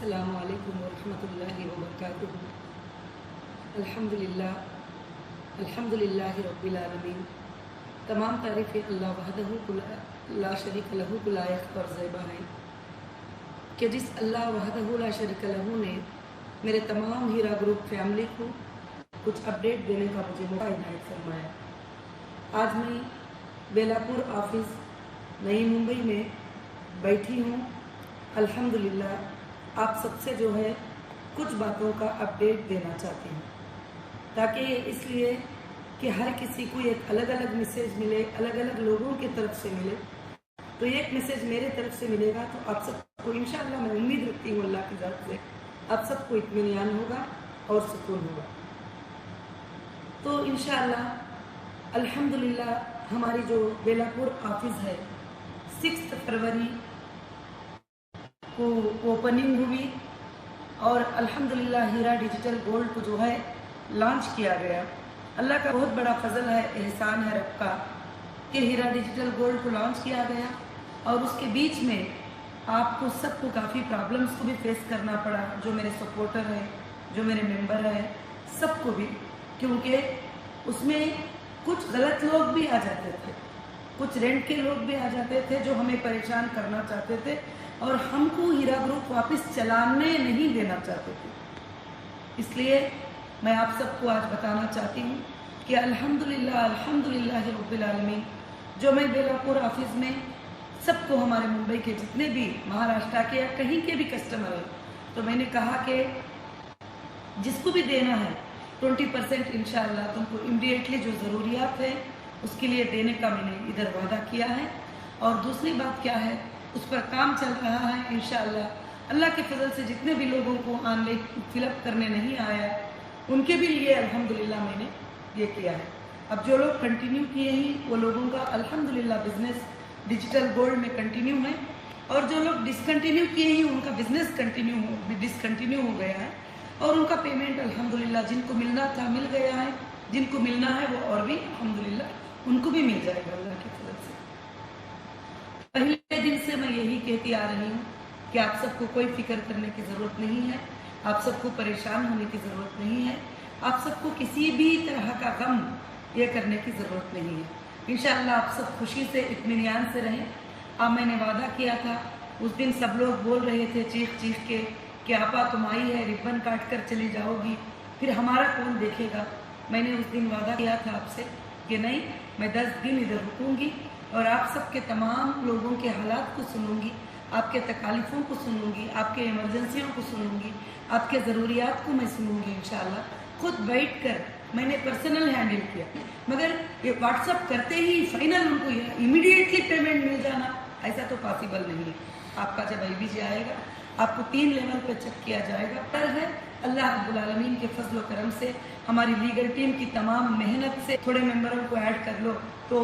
अस्सलामु अलैकुम वरहमतुल्लाहि वबरकातुहू। अल्हम्दुलिल्लाहि रब्बिल आलमीन। तमाम तारीफ़ें अल्लाह वहदहू ला शरीक लहू को लायक और ज़ैबा है कि जिस अल्लाह वहदहू ला शरीक लहू ने मेरे तमाम हीरा ग्रुप फैमिली को कुछ अपडेट देने का मुझे मौका इनायत फरमाया। आज मैं बेलापुर ऑफिस नई मुंबई में बैठी हूँ। अल्हम्दुलिल्लाह आप सबसे जो है कुछ बातों का अपडेट देना चाहती हूँ, ताकि इसलिए कि हर किसी को एक अलग अलग मैसेज मिले, अलग अलग लोगों की तरफ से मिले। तो एक मैसेज मेरे तरफ से मिलेगा तो आप सबको इंशाअल्लाह मैं उम्मीद रखती हूँ अल्लाह की ज़ात से आप सबको इत्मीनान होगा और सुकून होगा। तो इंशाअल्लाह अल्हम्दुलिल्लाह हमारी जो बेलापुर ऑफिस है 6 फरवरी को ओपनिंग हुई और अल्हम्दुलिल्लाह हीरा डिजिटल गोल्ड को जो है लॉन्च किया गया। अल्लाह का बहुत बड़ा फजल है, एहसान है रब का कि हीरा डिजिटल गोल्ड को लॉन्च किया गया। और उसके बीच में आपको सबको काफ़ी प्रॉब्लम्स को भी फेस करना पड़ा, जो मेरे सपोर्टर है, जो मेरे मेंबर है, सबको भी, क्योंकि उसमें कुछ गलत लोग भी आ जाते थे, कुछ रेंट के लोग भी आ जाते थे जो हमें परेशान करना चाहते थे और हमको हीरा ग्रुप वापस चलाने नहीं देना चाहते थे। इसलिए मैं आप सबको आज बताना चाहती हूँ कि अल्हम्दुलिल्लाह रब्बिल आलमीन, जो मैं बेलापुर ऑफिस में सबको, हमारे मुंबई के जितने भी महाराष्ट्र के या कहीं के भी कस्टमर हैं, तो मैंने कहा कि जिसको भी देना है 20% इंशाअल्लाह तुमको इमीडिएटली जो ज़रूरियात है उसके लिए देने का मैंने इधर वादा किया है। और दूसरी बात क्या है, उस पर काम चल रहा है इंशाअल्लाह। अल्लाह के फजल से जितने भी लोगों को ऑनलाइन फिलअप करने नहीं आया उनके भी लिए अल्हम्दुलिल्लाह मैंने ये किया है। अब जो लोग कंटिन्यू किए ही वो लोगों का अल्हम्दुलिल्लाह बिजनेस डिजिटल गोल्ड में कंटिन्यू है, और जो लोग डिसकंटिन्यू किए ही उनका बिजनेस डिसकंटिन्यू हो गया है और उनका पेमेंट अल्हम्दुलिल्लाह जिनको मिलना था मिल गया है, जिनको मिलना है वो और भी अल्हम्दुलिल्लाह उनको भी मिल जाएगा अल्लाह के फजल से। पहले दिन से मैं यही कहती आ रही हूँ कि आप सबको कोई फिक्र करने की ज़रूरत नहीं है, आप सबको परेशान होने की ज़रूरत नहीं है, आप सबको किसी भी तरह का गम ये करने की ज़रूरत नहीं है। इंशाअल्लाह आप सब खुशी से इत्मीनान से रहें। अब मैंने वादा किया था, उस दिन सब लोग बोल रहे थे चीख चीख के कि आपा तुम आई है रिबन काट कर चली जाओगी, फिर हमारा कौन देखेगा। मैंने उस दिन वादा किया था आपसे कि नहीं, मैं 10 दिन इधर रुकूंगी और आप सबके तमाम लोगों के हालात को सुनूंगी, आपके तकालीफ़ों को सुनूंगी, आपके इमरजेंसियों को सुनूंगी, आपके ज़रूरियात को मैं सुनूंगी इंशाअल्लाह। खुद बैठकर मैंने पर्सनल हैंडल किया, मगर ये व्हाट्सअप करते ही फाइनल उनको इमीडिएटली पेमेंट मिल जाना ऐसा तो पॉसिबल नहीं है। आपका जब IBG आएगा आपको 3 लेवल पर चेक किया जाएगा। पर है अल्लाह रब्बुल आलमीन के फजल व करम से, हमारी लीगल टीम की तमाम मेहनत से थोड़े मेंबरों को ऐड कर लो तो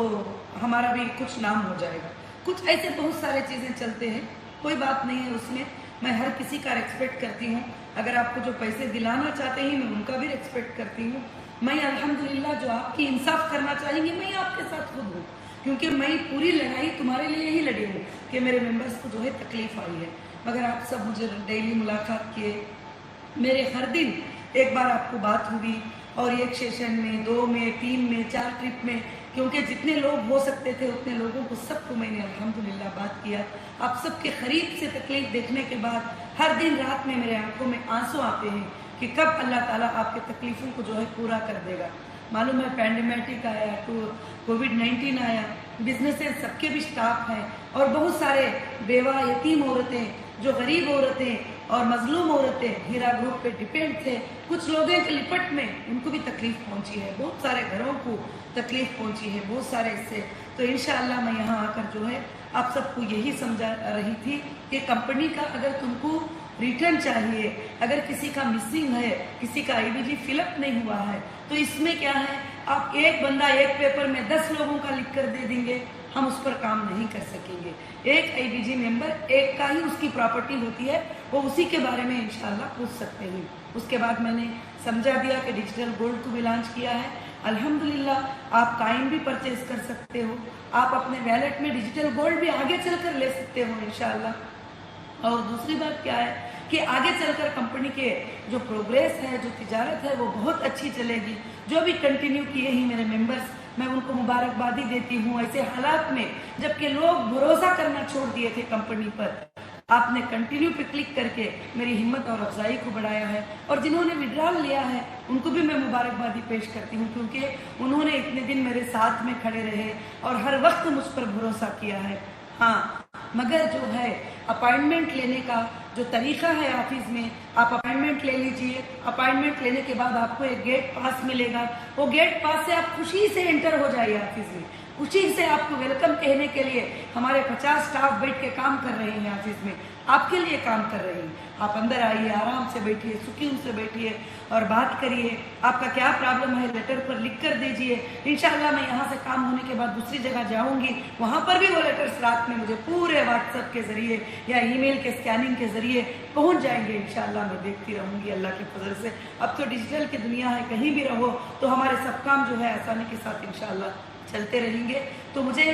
हमारा भी कुछ नाम हो जाएगा। कुछ ऐसे बहुत सारे चीज़ें चलते हैं, कोई बात नहीं है उसमें, मैं हर किसी का रेस्पेक्ट करती हूँ। अगर आपको जो पैसे दिलाना चाहते हैं मैं उनका भी रेस्पेक्ट करती हूँ। मैं अल्हम्दुलिल्लाह जो आपकी इंसाफ करना चाहेंगी मैं आपके साथ खुद हूँ, क्योंकि मैं पूरी लड़ाई तुम्हारे लिए ही लड़ी हूँ कि मेरे मेंबर्स को जो है तकलीफ आई है। मगर आप सब मुझे डेली मुलाकात किए, मेरे हर दिन एक बार आपको बात हुई और एक सेशन में, 2 में, 3 में, 4 ट्रिप में, क्योंकि जितने लोग हो सकते थे उतने लोगों को सबको मैंने अल्हम्दुलिल्लाह बात किया। आप सबके करीब से तकलीफ देखने के बाद हर दिन रात में मेरे आंखों में आंसू आते हैं कि कब अल्लाह ताला आपके तकलीफ़ों को जो है पूरा कर देगा। मालूम है पैंडेमिक आया, कोविड-19 आया, बिजनेसेस सबके भी स्टाफ हैं और बहुत सारे बेवा यतीम औरतें, जो गरीब औरतें और मजलूम औरतें हीरा ग्रुप पे डिपेंड थे, कुछ लोगों के लिपट में उनको भी तकलीफ पहुंची है, बहुत सारे घरों को तकलीफ पहुंची है, बहुत सारे इससे। तो इंशाअल्लाह मैं यहाँ आकर जो है आप सबको यही समझा रही थी कि कंपनी का अगर तुमको रिटर्न चाहिए, अगर किसी का मिसिंग है, किसी का IBG फिलअप नहीं हुआ है, तो इसमें क्या है, आप एक बंदा एक पेपर में 10 लोगों का लिख कर दे देंगे, हम उस पर काम नहीं कर सकेंगे। एक IBG मेंबर एक का ही उसकी प्रॉपर्टी होती है, वो उसी के बारे में इंशाअल्लाह पूछ सकते हैं। उसके बाद मैंने समझा दिया कि डिजिटल गोल्ड को भी लॉन्च किया है। अल्हम्दुलिल्लाह आप काइन भी परचेज कर सकते हो, आप अपने वैलेट में डिजिटल गोल्ड भी आगे चलकर ले सकते हो इंशाअल्लाह। और दूसरी बात क्या है कि आगे चलकर कंपनी के जो प्रोग्रेस है, जो तिजारत है, वो बहुत अच्छी चलेगी। जो भी कंटिन्यू किए ही मेरे मेंबर्स, मैं उनको मुबारकबादी देती हूँ। ऐसे हालात में जबकि लोग भरोसा करना छोड़ दिए थे कंपनी पर, आपने कंटिन्यू पे क्लिक करके मेरी हिम्मत और अफजाई को बढ़ाया है। और जिन्होंने विड्रॉल लिया है उनको भी मैं मुबारकबादी पेश करती हूँ, क्योंकि उन्होंने इतने दिन मेरे साथ में खड़े रहे और हर वक्त मुझ पर भरोसा किया है। हाँ, मगर जो है अपॉइंटमेंट लेने का जो तरीका है ऑफिस में, आप अपॉइंटमेंट ले लीजिए। अपॉइंटमेंट लेने के बाद आपको एक गेट पास मिलेगा। वो गेट पास से आप खुशी से एंटर हो जाइए ऑफिस में। खुशी से आपको वेलकम कहने के लिए हमारे 50 स्टाफ बैठ के काम कर रहे हैं ऑफिस में, आपके लिए काम कर रहे हैं। आप अंदर आइए, आराम से बैठिए, सुकून से बैठिए और बात करिए। आपका क्या प्रॉब्लम है लेटर पर लिख कर दीजिए। इंशाल्लाह मैं यहाँ से काम होने के बाद दूसरी जगह जाऊँगी, वहाँ पर भी वो लेटर्स रात में मुझे पूरे व्हाट्सएप के ज़रिए या ईमेल के स्कैनिंग के ज़रिए पहुँच जाएंगे। इंशाल्लाह मैं देखती रहूँगी अल्लाह के फजल से। अब तो डिजिटल की दुनिया है, कहीं भी रहो तो हमारे सब काम जो है आसानी के साथ इंशाल्लाह चलते रहेंगे। तो मुझे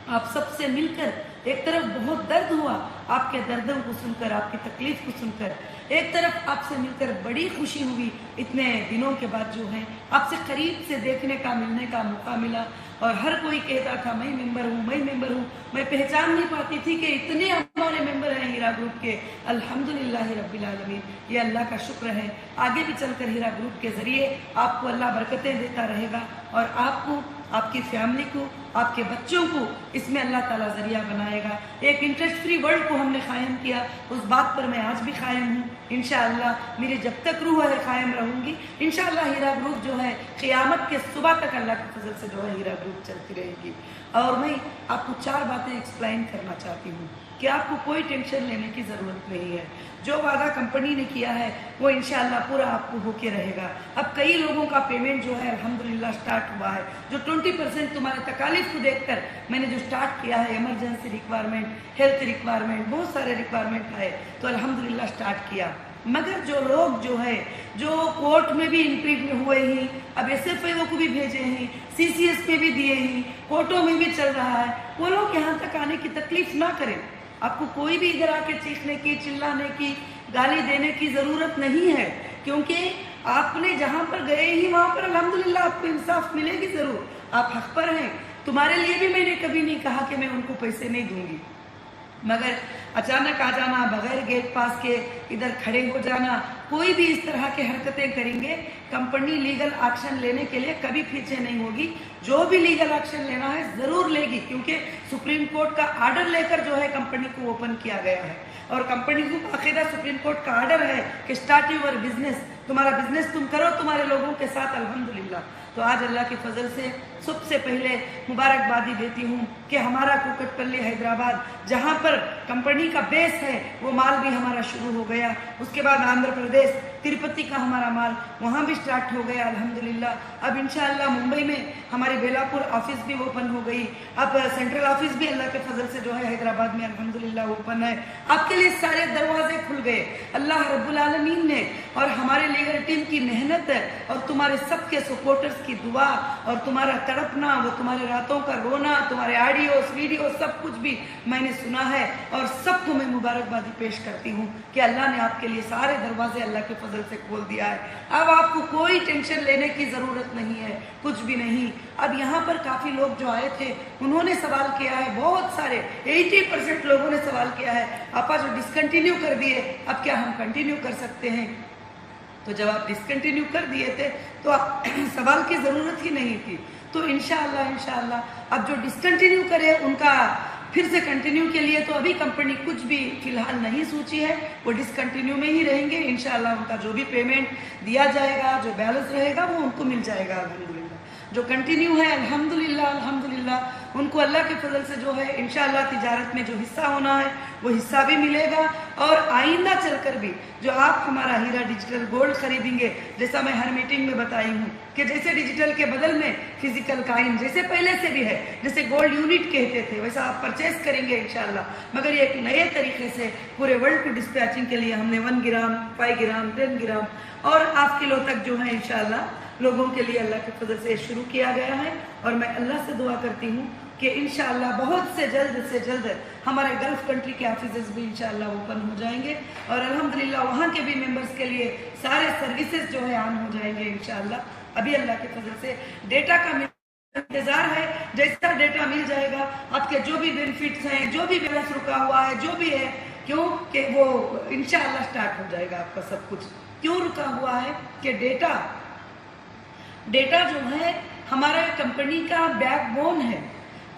आप सबसे मिलकर एक तरफ बहुत दर्द हुआ आपके दर्दों को सुनकर, आपकी तकलीफ को सुनकर, एक तरफ आपसे मिलकर बड़ी खुशी हुई इतने दिनों के बाद जो है आपसे करीब से देखने का, मिलने का मौका मिला। और हर कोई कहता था मैं मेंबर हूँ, मैं मेंबर हूँ। मैं पहचान नहीं पाती थी कि इतने हमारे मेंबर हैं हीरा ग्रुप के। अल्हम्दुलिल्लाह रब्बिल आलमीन, ये अल्लाह का शुक्र है। आगे भी चलकर हीरा ग्रुप के ज़रिए आपको अल्लाह बरकतें देता रहेगा और आपको, आपकी फैमिली को, आपके बच्चों को इसमें अल्लाह ताला ज़रिया बनाएगा। एक इंटरेस्ट फ्री वर्ल्ड को हमने कायम किया, उस बात पर मैं आज भी कायम हूँ। इंशाअल्लाह मेरी जब तक रूह है कायम रहूँगी। इंशाअल्लाह हीरा ग्रुप जो है क़यामत के सुबह तक अल्लाह के फजल से जो है हीरा ग्रुप चलती रहेगी। और मैं आपको 4 बातें एक्सप्लेन करना चाहती हूँ कि आपको कोई टेंशन लेने की ज़रूरत नहीं है। जो वादा कंपनी ने किया है वो इंशाअल्लाह पूरा आपको होके रहेगा। अब कई लोगों का पेमेंट जो है अल्हम्दुलिल्लाह स्टार्ट हुआ है। जो 20% तुम्हारे तकालीफ को देखकर मैंने जो स्टार्ट किया है, इमरजेंसी रिक्वायरमेंट, हेल्थ रिक्वायरमेंट, बहुत सारे रिक्वायरमेंट आए तो अल्हम्दुलिल्लाह स्टार्ट किया। मगर जो लोग जो है जो कोर्ट में भी इंट्री में हुए ही, अब SFIO को भी भेजे हैं, CCS पे भी दिए हैं, कोर्टों में भी चल रहा है, वो लोग यहाँ तक आने की तकलीफ ना करें। आपको कोई भी इधर आके चीखने की, चिल्लाने की, गाली देने की ज़रूरत नहीं है, क्योंकि आपने जहाँ पर गए ही वहाँ पर अल्हम्दुलिल्लाह आपको इंसाफ मिलेगी ज़रूर। आप हक पर हैं। तुम्हारे लिए भी मैंने कभी नहीं कहा कि मैं उनको पैसे नहीं दूंगी, मगर अचानक आ जाना, बगैर गेट पास के इधर खड़े हो जाना, कोई भी इस तरह के हरकतें करेंगे, कंपनी लीगल एक्शन लेने के लिए कभी पीछे नहीं होगी। जो भी लीगल एक्शन लेना है ज़रूर लेगी, क्योंकि सुप्रीम कोर्ट का आर्डर लेकर जो है कंपनी को ओपन किया गया है और कंपनी को बाकायदा सुप्रीम कोर्ट का आर्डर है कि स्टार्ट यूर बिजनेस, तुम्हारा बिजनेस तुम करो तुम्हारे लोगों के साथ। अल्हम्दुलिल्लाह तो आज अल्लाह के फजल से सबसे पहले मुबारकबादी देती हूँ कि हमारा कुकटपल्ली हैदराबाद जहाँ पर कंपनी का बेस है वो माल भी हमारा शुरू हो गया। उसके बाद आंध्र प्रदेश तिरुपति का हमारा माल वहाँ भी स्टार्ट हो गया अल्हम्दुलिल्लाह। अब इंशाअल्लाह मुंबई में हमारी बेलापुर ऑफिस भी ओपन हो गई। अब सेंट्रल ऑफिस भी अल्लाह के फजल से जो है हैदराबाद में अल्हम्दुलिल्लाह ओपन है। आपके लिए सारे दरवाजे खुल गए अल्लाह रब्बुल आलमीन ने, और हमारे लीगल टीम की मेहनत है और तुम्हारे सबके सपोर्टर्स की दुआ और तुम्हारा तड़पना, वो तुम्हारे रातों का रोना, तुम्हारे ऑडियोस वीडियो सब कुछ भी मैंने सुना है और सबको मैं मुबारकबादी पेश करती हूँ कि अल्लाह ने आपके लिए सारे दरवाजे अल्लाह के फजल से खोल दिया है। अब आपको कोई टेंशन लेने की ज़रूरत नहीं है, कुछ भी नहीं। अब यहाँ पर काफ़ी लोग जो आए थे उन्होंने सवाल किया है, बहुत सारे 80% लोगों ने सवाल किया है, आपा जो डिसकंटिन्यू कर दिए अब क्या हम कंटिन्यू कर सकते हैं? तो जब आप डिसकंटिन्यू कर दिए थे तो सवाल की ज़रूरत ही नहीं थी। तो इंशाअल्लाह अब जो डिसकंटिन्यू करे उनका फिर से कंटिन्यू के लिए तो अभी कंपनी कुछ भी फिलहाल नहीं सोची है, वो डिसकंटिन्यू में ही रहेंगे। इंशाअल्लाह उनका जो भी पेमेंट दिया जाएगा, जो बैलेंस रहेगा वो उनको मिल जाएगा अल्हम्दुलिल्लाह। जो कंटिन्यू है अल्हम्दुलिल्लाह उनको अल्लाह के फजल से जो है इंशाअल्लाह तिजारत में जो हिस्सा होना है वो हिस्सा भी मिलेगा। और आइंदा चलकर भी जो आप हमारा हीरा डिजिटल गोल्ड खरीदेंगे, जैसा मैं हर मीटिंग में बताई हूँ कि जैसे डिजिटल के बदल में फिजिकल काइन जैसे पहले से भी है, जैसे गोल्ड यूनिट कहते थे वैसा आप परचेज करेंगे इंशाअल्लाह। मगर ये एक नए तरीके से पूरे वर्ल्ड को डिस्पैचिंग के लिए हमने 1 ग्राम, 5 ग्राम, 10 ग्राम और ½ किलो तक जो है इंशाअल्लाह लोगों के लिए अल्लाह के फजल से शुरू किया गया है। और मैं अल्लाह से दुआ करती हूँ कि इंशाअल्लाह बहुत से जल्द हमारे गल्फ कंट्री के ऑफिसेस भी इंशाअल्लाह ओपन हो जाएंगे और अल्हम्दुलिल्लाह वहाँ के भी मेंबर्स के लिए सारे सर्विसेज जो है ऑन हो जाएंगे इंशाअल्लाह। अभी अल्लाह के फजल से डेटा का इंतजार है, जैसा डेटा मिल जाएगा आपके जो भी बेनिफिट्स हैं, जो भी बैलेंस रुका हुआ है, जो भी है, क्यों कि वो इंशाअल्लाह स्टार्ट हो जाएगा आपका सब कुछ। क्यों रुका हुआ है कि डेटा जो है हमारा कंपनी का बैकबोन है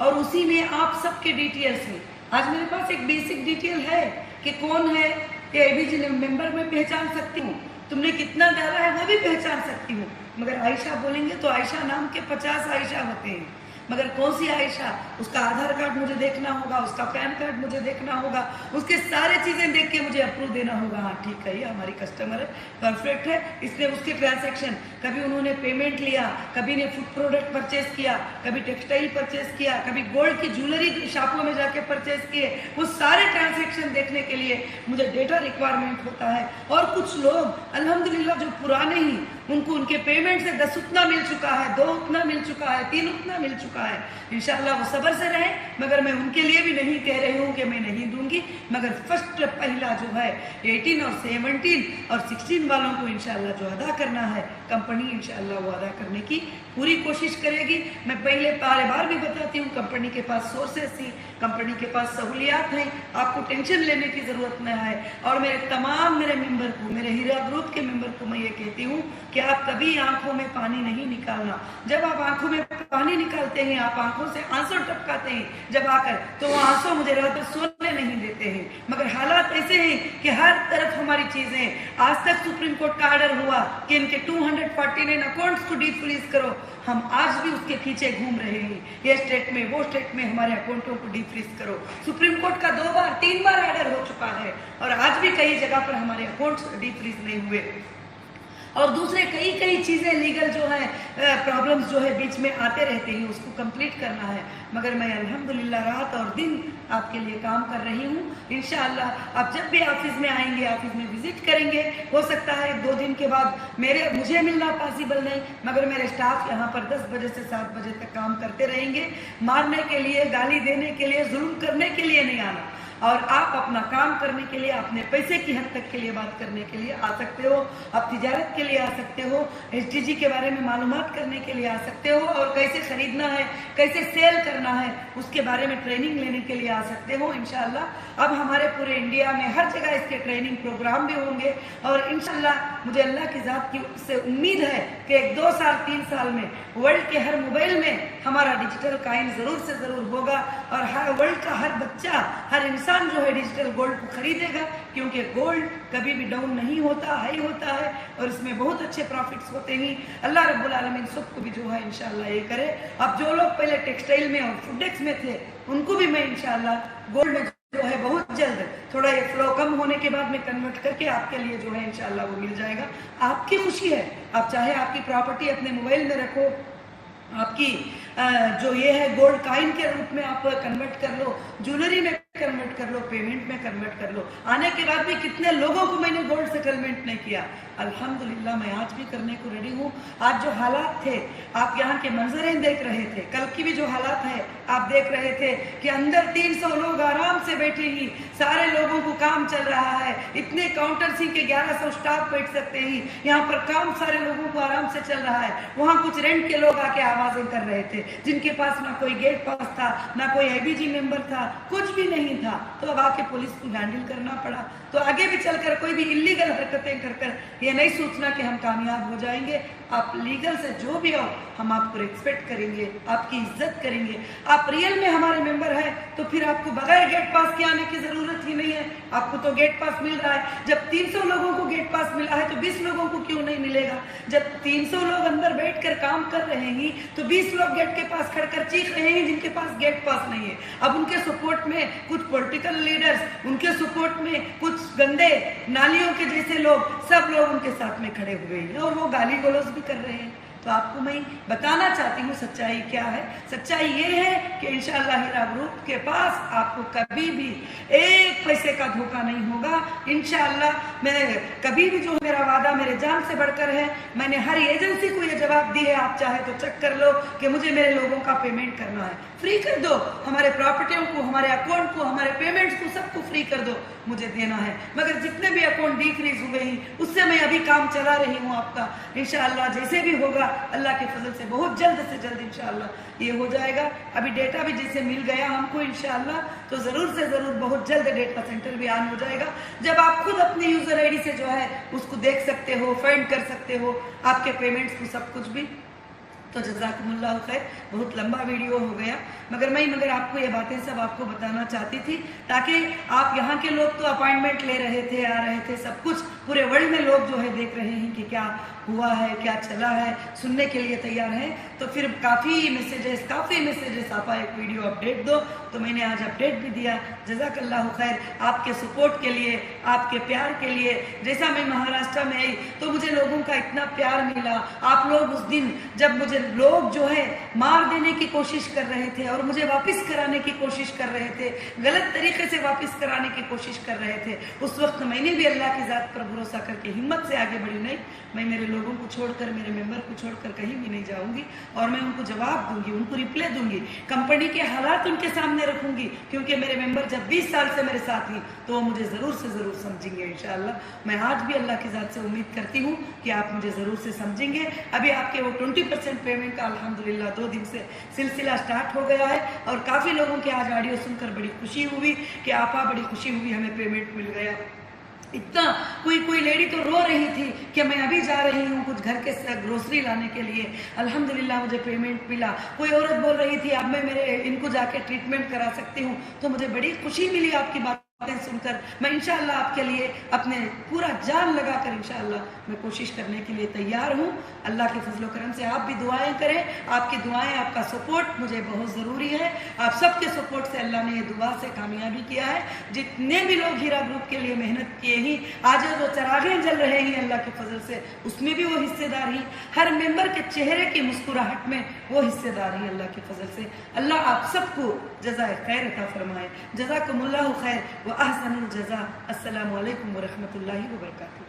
और उसी में आप सबके डिटेल्स हैं। आज मेरे पास एक बेसिक डिटेल है कि कौन है, ये एबीजी मेंबर में पहचान सकती हूँ, तुमने कितना डाला है वो भी पहचान सकती हूँ। मगर आयशा बोलेंगे तो आयशा नाम के 50 आयशा होते हैं, मगर कौन सी आयशा, उसका आधार कार्ड मुझे देखना होगा, उसका पैन कार्ड मुझे देखना होगा, उसके सारे चीज़ें देख के मुझे अप्रूव देना होगा। हाँ ठीक है, ये हमारी कस्टमर है, परफेक्ट है, इसने उसके ट्रांजैक्शन, कभी उन्होंने पेमेंट लिया, कभी ने फूड प्रोडक्ट परचेज किया, कभी टेक्सटाइल परचेज किया, कभी गोल्ड की ज्वेलरी शॉपों में जाके परचेज किए, वो सारे ट्रांजैक्शन देखने के लिए मुझे डेटा रिक्वायरमेंट होता है। और कुछ लोग अल्हम्दुलिल्लाह जो पुराने ही, उनको उनके पेमेंट से 10 उतना मिल चुका है, 2 उतना मिल चुका है, 3 उतना मिल चुका है। इंशाअल्लाह वो सब्र से रहे, मगर मैं उनके लिए भी नहीं कह रही हूँ कि मैं नहीं दूंगी, मगर फर्स्ट पहला जो है 18 और 17 और 16 वालों को इंशाअल्लाह जो अदा करना है, कंपनी इंशाअल्लाह वो अदा करने की पूरी कोशिश करेगी। मैं पहले बार बार भी बताती हूँ, कंपनी के पास सोर्सेस थी, कंपनी के पास सहूलियात हैं, आपको टेंशन लेने की ज़रूरत न है। और मेरे मेंबर को, मेरे हीरा ग्रुप के मेंबर को मैं ये कहती हूँ कि आप कभी आंखों में पानी नहीं निकालना। जब आप आंखों में पानी निकालते हैं, आप आंखों से आंसू टपकाते हैं जब आकर, तो वो आंसू मुझे रात भर सोने नहीं देते हैं। मगर हालात ऐसे हैं कि हर तरफ हमारी चीज़ें, आज तक सुप्रीम कोर्ट का ऑर्डर हुआ कि इनके 249 अकाउंट्स को डीफ्रीज करो, हम आज भी उसके पीछे घूम रहे हैं। ये स्टेट में, वो स्टेट में हमारे अकाउंटों को डीफ्रीज करो। सुप्रीम कोर्ट का 2 बार 3 बार ऑर्डर हो चुका है और आज भी कई जगह पर हमारे अकाउंट्स डीफ्रीज नहीं हुए। और दूसरे कई चीज़ें लीगल जो है प्रॉब्लम्स जो है बीच में आते रहते हैं, उसको कंप्लीट करना है। मगर मैं अल्हम्दुलिल्लाह रात और दिन आपके लिए काम कर रही हूँ। इंशाअल्लाह आप जब भी ऑफिस में आएंगे, ऑफिस में विजिट करेंगे, हो सकता है 2 दिन के बाद मुझे मिलना पॉसिबल नहीं, मगर मेरे स्टाफ यहाँ पर 10 बजे से 7 बजे तक काम करते रहेंगे। मारने के लिए, गाली देने के लिए, जुल्म करने के लिए नहीं आना, और आप अपना काम करने के लिए, अपने पैसे की हद तक के लिए बात करने के लिए आ सकते हो। आप तिजारत के लिए आ सकते हो, एसटीजी के बारे में मालूमात करने के लिए आ सकते हो, और कैसे खरीदना है, कैसे सेल करना है, उसके बारे में ट्रेनिंग लेने के लिए आ सकते हो। इंशाअल्लाह अब हमारे पूरे इंडिया में हर जगह इसके ट्रेनिंग प्रोग्राम भी होंगे, और इंशाअल्लाह मुझे अल्लाह की ज़ात की से उम्मीद है कि 1, 2 साल, 3 साल में वर्ल्ड के हर मोबाइल में हमारा डिजिटल काइन ज़रूर से ज़रूर होगा, और हर वर्ल्ड का हर बच्चा, हर इंसान जो है डिजिटल गोल्ड को खरीदेगा, क्योंकि गोल्ड कभी भी डाउन नहीं होता, हाई होता है, और इसमें बहुत अच्छे प्रॉफिट्स होते हैं। अल्लाह रब्बुल आलमीन सबको भी जो है इंशाअल्लाह ये करे। अब जो लोग पहले टेक्सटाइल में और फूडेक्स में थे, उनको भी मैं इंशाअल्लाह गोल्ड में जो है बहुत जल्द, थोड़ा ये फ्लो कम होने के बाद में कन्वर्ट करके आपके लिए जो है इंशाअल्लाह वो मिल जाएगा। आपकी खुशी है, आप चाहे आपकी प्रॉपर्टी अपने मोबाइल में रखो, आपकी जो ये है गोल्ड काइन के रूप में आप कन्वर्ट कर लो, ज्वेलरी में कन्वर्ट कर लो, पेमेंट में कन्वर्ट कर लो। आने के बाद भी कितने लोगों को मैंने गोल्ड सेटलमेंट नहीं किया, अल्हम्दुलिल्लाह मैं आज भी करने को रेडी हूँ। आज जो हालात थे, आप यहाँ के मंजरें देख रहे थे, कल की भी जो हालात है आप देख रहे थे कि अंदर 300 लोग आराम से बैठे ही, सारे लोगों को काम चल रहा है, इतने काउंटर सी के 1100 स्टाफ बैठ सकते ही, यहाँ पर काम सारे लोगों को आराम से चल रहा है। वहाँ कुछ रेंट के लोग आके आवाजें कर रहे थे, जिनके पास ना कोई गेट पास था, ना कोई एबीजी मेंबर था, कुछ भी नहीं था, तो अब आके पुलिस को हैंडल करना पड़ा। तो आगे भी चलकर कोई भी इलीगल हरकतें कर ये नहीं सोचना कि हम कामयाब हो जाएंगे। आप लीगल से जो भी हो, हम आपको रिस्पेक्ट करेंगे, आपकी इज्जत करेंगे। आप रियल में हमारे मेंबर हैं तो फिर आपको बगैर गेट पास के आने की जरूरत ही नहीं है, आपको तो गेट पास मिल रहा है। जब 300 लोगों को गेट पास मिला है तो 20 लोगों को क्यों नहीं मिलेगा? जब 300 लोग अंदर बैठकर काम कर रहे हैं तो 20 लोग गेट के पास खड़कर चीख रहे हैं जिनके पास गेट पास नहीं है। अब उनके सपोर्ट में कुछ पॉलिटिकल लीडर्स, उनके सपोर्ट में कुछ गंदे नालियों के जैसे लोग, सब लोग उनके साथ में खड़े हुए हैं और वो गाली गलौज भी कर रहे हैं। तो आपको मैं बताना चाहती हूँ सच्चाई क्या है। सच्चाई ये है कि इंशाअल्लाह हीरा ग्रुप के पास आपको कभी भी एक पैसे का धोखा नहीं होगा इंशाअल्लाह। मैं कभी भी, जो मेरा वादा मेरे जान से बढ़कर है, मैंने हर एजेंसी को ये जवाब दी है, आप चाहे तो चेक कर लो कि मुझे मेरे लोगों का पेमेंट करना है, फ्री कर दो, हमारे प्रॉपर्टियों को, हमारे अकाउंट को, हमारे पेमेंट्स को, सबको फ्री कर दो, मुझे देना है। मगर जितने भी अकाउंट डिक्रीज हुए हैं उससे मैं अभी काम चला रही हूँ आपका। इंशाअल्लाह जैसे भी होगा अल्लाह के फजल से बहुत जल्द से जल्द इंशाअल्लाह ये हो जाएगा। अभी डेटा भी जैसे मिल गया हमको इंशाअल्लाह, तो ज़रूर से ज़रूर बहुत जल्द डेटा सेंटर भी ऑन हो जाएगा, जब आप खुद अपनी यूज़र आईडी से जो है उसको देख सकते हो, फाइंड कर सकते हो आपके पेमेंट्स को, सब कुछ भी। तो जज़ाकुमुल्लाह खैर, बहुत लंबा वीडियो हो गया, मगर आपको ये बातें सब आपको बताना चाहती थी ताकि आप यहाँ के लोग तो अपॉइंटमेंट ले रहे थे, आ रहे थे, सब कुछ पूरे वर्ल्ड में लोग जो है देख रहे हैं कि क्या हुआ है, क्या चला है, सुनने के लिए तैयार है। तो फिर काफ़ी मैसेजेस आपा एक वीडियो अपडेट दो, तो मैंने आज अपडेट भी दिया। जज़ाकल्लाहु खैर, आपके सपोर्ट के लिए, आपके प्यार के लिए। जैसा मैं महाराष्ट्र में आई तो मुझे लोगों का इतना प्यार मिला। आप लोग उस दिन जब मुझे लोग जो है मार देने की कोशिश कर रहे थे और मुझे वापस कराने की कोशिश कर रहे थे, गलत तरीके से वापस कराने की कोशिश कर रहे थे, उस वक्त मैंने भी अल्लाह की ज़ात पर भरोसा करके हिम्मत से आगे बढ़ी। नहीं, मैं मेरे लोगों को छोड़कर, मेरे मेंबर को छोड़कर कहीं भी नहीं जाऊंगी और मैं उनको जवाब दूंगी, उनको रिप्लाई दूंगी, कंपनी के हालात उनके सामने रखूंगी, क्योंकि मेरे मेंबर जब 20 साल से मेरे साथ ही, तो वो मुझे ज़रूर से ज़रूर समझेंगे इंशाअल्लाह। मैं आज भी अल्लाह की ज़ात से उम्मीद करती हूँ कि आप मुझे ज़रूर से समझेंगे। अभी आपके वो 20% पेमेंट का अल्हम्दुलिल्लाह 2 दिन से सिलसिला स्टार्ट हो गया है और काफ़ी लोगों के आज ऑडियो सुनकर बड़ी खुशी हुई कि आपा, बड़ी खुशी हुई, हमें पेमेंट मिल गया। इतना कोई लेडी तो रो रही थी कि मैं अभी जा रही हूँ कुछ घर के ग्रोसरी लाने के लिए, अल्हम्दुलिल्लाह मुझे पेमेंट मिला। कोई औरत बोल रही थी अब मैं इनको जाके ट्रीटमेंट करा सकती हूँ, तो मुझे बड़ी खुशी मिली आपकी बातें सुनकर। मैं इंशाअल्लाह आपके लिए अपने पूरा जान लगाकर इंशाअल्लाह मैं कोशिश करने के लिए तैयार हूँ। अल्लाह के फजल करम से आप भी दुआएं करें, आपकी दुआएं, आपका सपोर्ट मुझे बहुत ज़रूरी है। आप सबके सपोर्ट से अल्लाह ने ये दुआ से कामयाबी किया है। जितने भी लोग हीरा ग्रुप के लिए मेहनत किए ही, आज जो चरागें जल रहे हैं अल्लाह के फजल से, उसमें भी वो हिस्सेदार ही, हर मेंबर के चेहरे की मुस्कुराहट में वो हिस्सेदार ही अल्लाह के फजल से। अल्लाह आप सबको जज़ाए खैर अता फरमाए। जज़ाकुमुल्लाहु खैर व अहसनुल जज़ा। अस्सलामु अलैकुम व रहमतुल्लाहि व बरकातुहू।